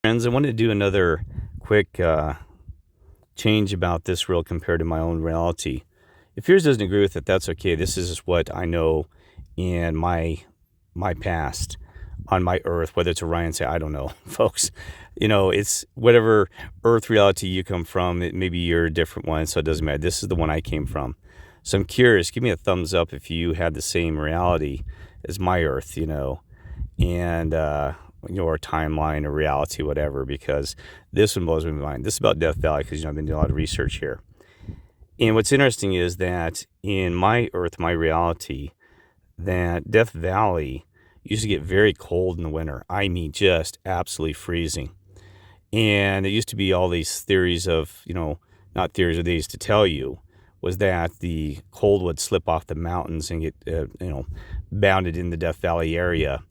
Friends, I wanted to do another quick change about this reel compared to my own reality. If yours doesn't agree with it, that's okay. This is just what I know in my past on my Earth, whether it's Orion, say I don't know, folks. It's whatever Earth reality you come from. Maybe you're a different one, so it doesn't matter. This is the one I came from. So I'm curious. Give me a thumbs up if you had the same reality as my Earth. And or timeline or reality, whatever, because this one blows my mind. This is about Death Valley because I've been doing a lot of research here. And what's interesting is that in my Earth, my reality, that Death Valley used to get very cold in the winter. I mean, just absolutely freezing. And it used to be all these theories of, not theories, or they used to tell you, was that the cold would slip off the mountains and get, bounded in the Death Valley area.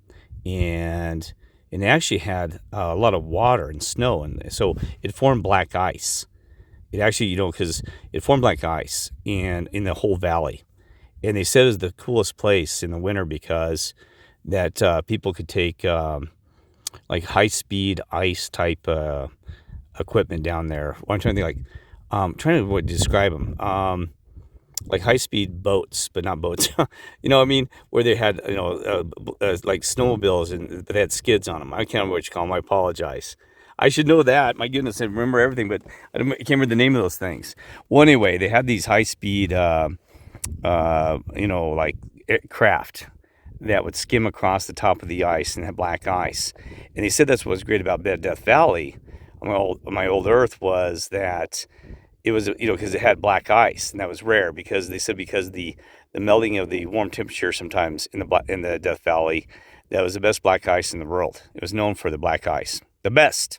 And it actually had a lot of water and snow, and so it formed black ice. It actually, because it formed black ice and in the whole valley, and they said it was the coolest place in the winter because that people could take like high-speed ice type equipment down there. Well, I'm trying to think, trying to describe them. Like high-speed boats, but not boats. What I mean? Where they had, like snowmobiles, and they had skids on them. I can't remember what you call them. I apologize. I should know that. My goodness, I remember everything, but I can't remember the name of those things. Well, anyway, they had these high-speed, like craft that would skim across the top of the ice and have black ice. And they said that's what was great about Death Valley, my old Earth, was that it was, because it had black ice, and that was rare because they said because the melting of the warm temperature sometimes in the Death Valley, that was the best black ice in the world. It was known for the black ice, the best,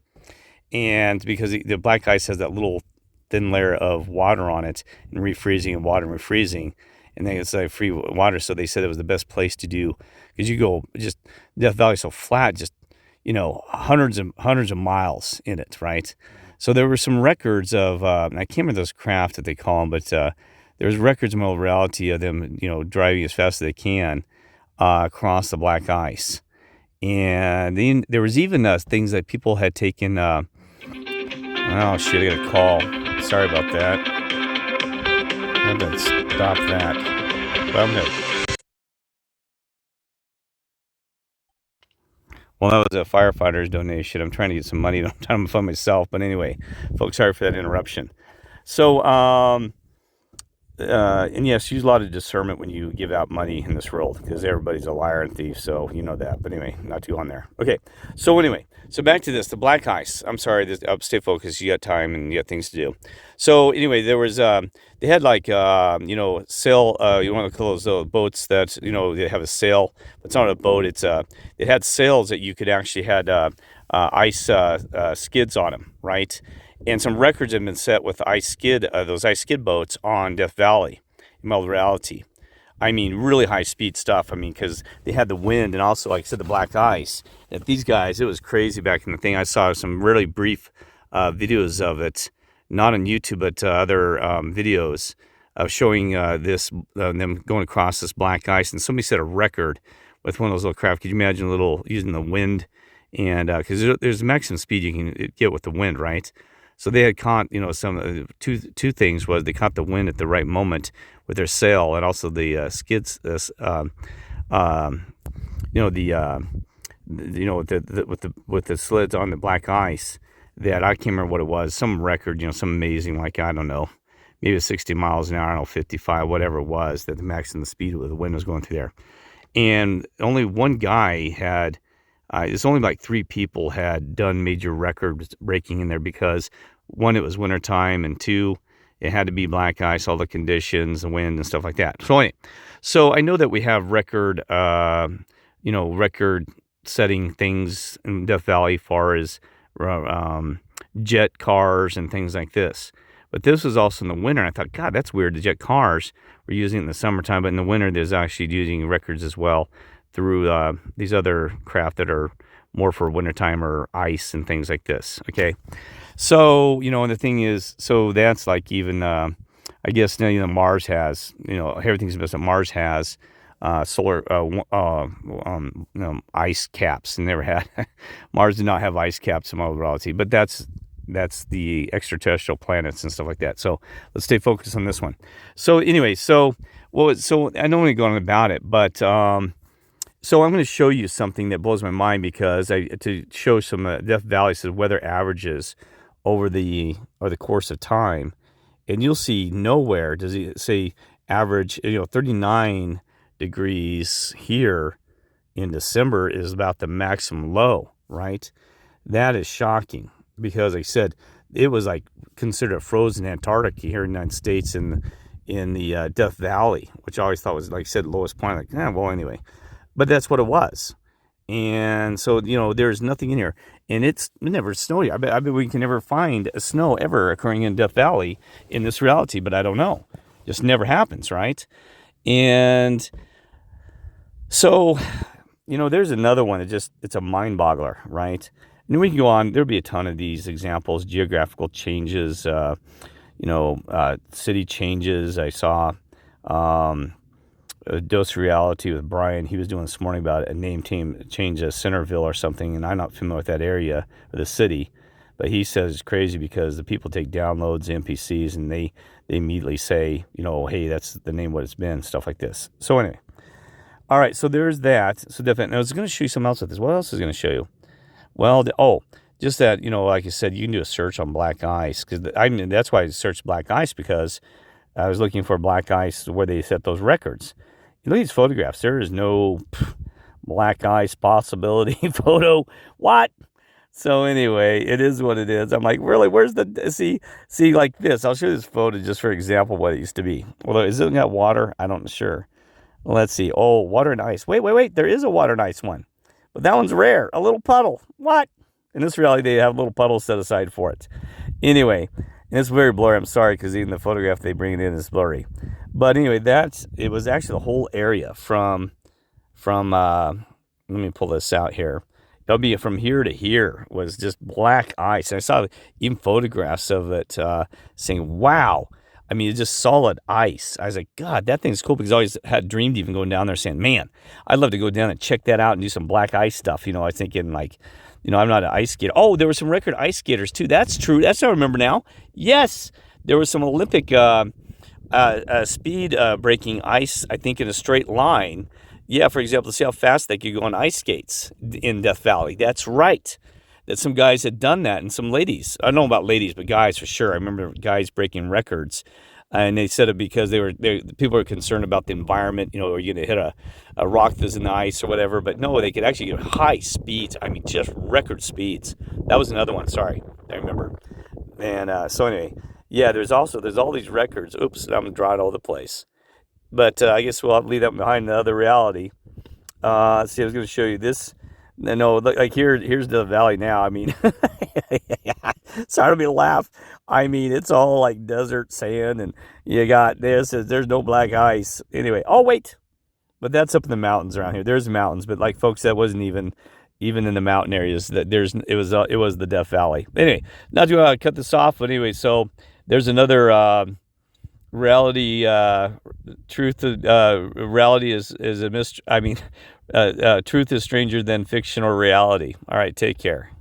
and because the black ice has that little thin layer of water on it and refreezing and water and refreezing, and then it's like free water. So they said it was the best place to do because you go just Death Valley so flat, just hundreds of miles in it, right? So there were some records of, I can't remember those craft that they call them, but there was records of my reality of them, driving as fast as they can across the black ice. And then there was even things that people had taken, oh shit, I got a call. Sorry about that. I'm going to stop that. But I'm going to... Well, that was a firefighter's donation. I'm trying to get some money. I'm trying to fund myself. But anyway, folks, sorry for that interruption. So, and yes, use a lot of discernment when you give out money in this world because everybody's a liar and thief. So you know that. But anyway, not too on there. Okay. So anyway, back to this, the black ice. I'm sorry, stay focused. You got time and you got things to do. So anyway, there was, they had like, sail, you want to call those boats that, they have a sail, but it's not a boat. It's, it had sails that you could actually had, ice, skids on them, right? And some records have been set with those ice skid boats on Death Valley in my reality. I mean, really high speed stuff. I mean, because they had the wind and also, like I said, the black ice. That these guys, it was crazy back in the thing. I saw some really brief videos of it, not on YouTube, but other videos of showing them going across this black ice. And somebody set a record with one of those little craft. Could you imagine using the wind? And because there's a maximum speed you can get with the wind, right? So they had caught, some two things was they caught the wind at the right moment with their sail, and also the skids, with the slids on the black ice. That I can't remember what it was, some record, some amazing, like I don't know, maybe 60 miles an hour, I don't know, 55, whatever it was, that the maximum speed with the wind was going through there, and only one guy had. It's only like 3 people had done major record breaking in there because 1, it was wintertime, and 2, it had to be black ice, all the conditions, the wind and stuff like that. So I know that we have record setting things in Death Valley as far as jet cars and things like this. But this was also in the winter. I thought, God, that's weird. The jet cars were using it in the summertime, but in the winter, there's actually using records as well through these other craft that are more for wintertime or ice and things like this. Okay. So, and the thing is, so that's like even, I guess, Mars has, everything's best that Mars has solar ice caps. Never had Mars did not have ice caps in my reality, but that's the extraterrestrial planets and stuff like that. So let's stay focused on this one. So anyway, so I don't want to go on about it, but so I'm going to show you something that blows my mind, because to show some Death Valley says weather averages over the course of time, and you'll see nowhere does it say average. 39 degrees here in December is about the maximum low, right? That is shocking, because like I said, it was like considered a frozen Antarctica here in the United States in the Death Valley, which I always thought was, like I said, lowest point. Like, well, anyway, but that's what it was. And so, there's nothing in here, and it never snowed here. I bet we can never find a snow ever occurring in Death Valley in this reality, but I don't know. Just never happens, right? And so, there's another one. It's a mind boggler, right? And we can go on. There'll be a ton of these examples, geographical changes, city changes. I saw a Dose Reality with Brian. He was doing this morning about a name change of Centerville or something, and I'm not familiar with that area or the city, but he says it's crazy because the people take downloads, NPCs, and they immediately say, hey, that's the name what it's been, stuff like this. So anyway, all right, so there's that. So definitely, I was going to show you something else with this. What else is going to show you? Well, just that, like I said, you can do a search on black ice, because that's why I searched black ice, because I was looking for black ice where they set those records. You look at these photographs, there is no black ice possibility photo. What? So anyway, it is what it is. I'm like, really, where's see like this? I'll show you this photo just for example what it used to be. Well, is it got water? I don't know, sure. Let's see. Oh, water and ice. Wait. There is a water and ice one. But that one's rare. A little puddle. What? In this reality, they have little puddles set aside for it. Anyway, and it's very blurry. I'm sorry, because even the photograph they bring it in is blurry. But anyway, it was actually the whole area from let me pull this out here. It'll be from here to here was just black ice. And I saw even photographs of it saying, wow. I mean, it's just solid ice. I was like, God, that thing's cool, because I always had dreamed even going down there saying, man, I'd love to go down and check that out and do some black ice stuff. I was thinking like, I'm not an ice skater. Oh, there were some record ice skaters too. That's true. That's what I remember now. Yes, there was some Olympic speed breaking ice, I think, in a straight line. Yeah, for example, to see how fast they could go on ice skates in Death Valley. That's right. That some guys had done that, and some ladies. I don't know about ladies, but guys for sure. I remember guys breaking records, and they said it because people were concerned about the environment. Are you going to hit a rock that's in the ice or whatever? But no, they could actually get high speeds. I mean, just record speeds. That was another one. Sorry, I remember. And so anyway, yeah, there's all these records. Oops, I'm drawing all over the place. But I guess we'll have to leave that behind another reality. Let's see, I was going to show you this. No, like here's the valley now. I mean, sorry to me laugh. I mean, it's all like desert sand, and you got this. There's no black ice. Anyway, oh wait, but that's up in the mountains around here. There's mountains, but like folks, that wasn't even in the mountain areas. That it was the Death Valley. Anyway, not to cut this off, but anyway, so there's another reality. Truth. Reality is a mystery. I mean. Truth is stranger than fiction or reality. All right, take care.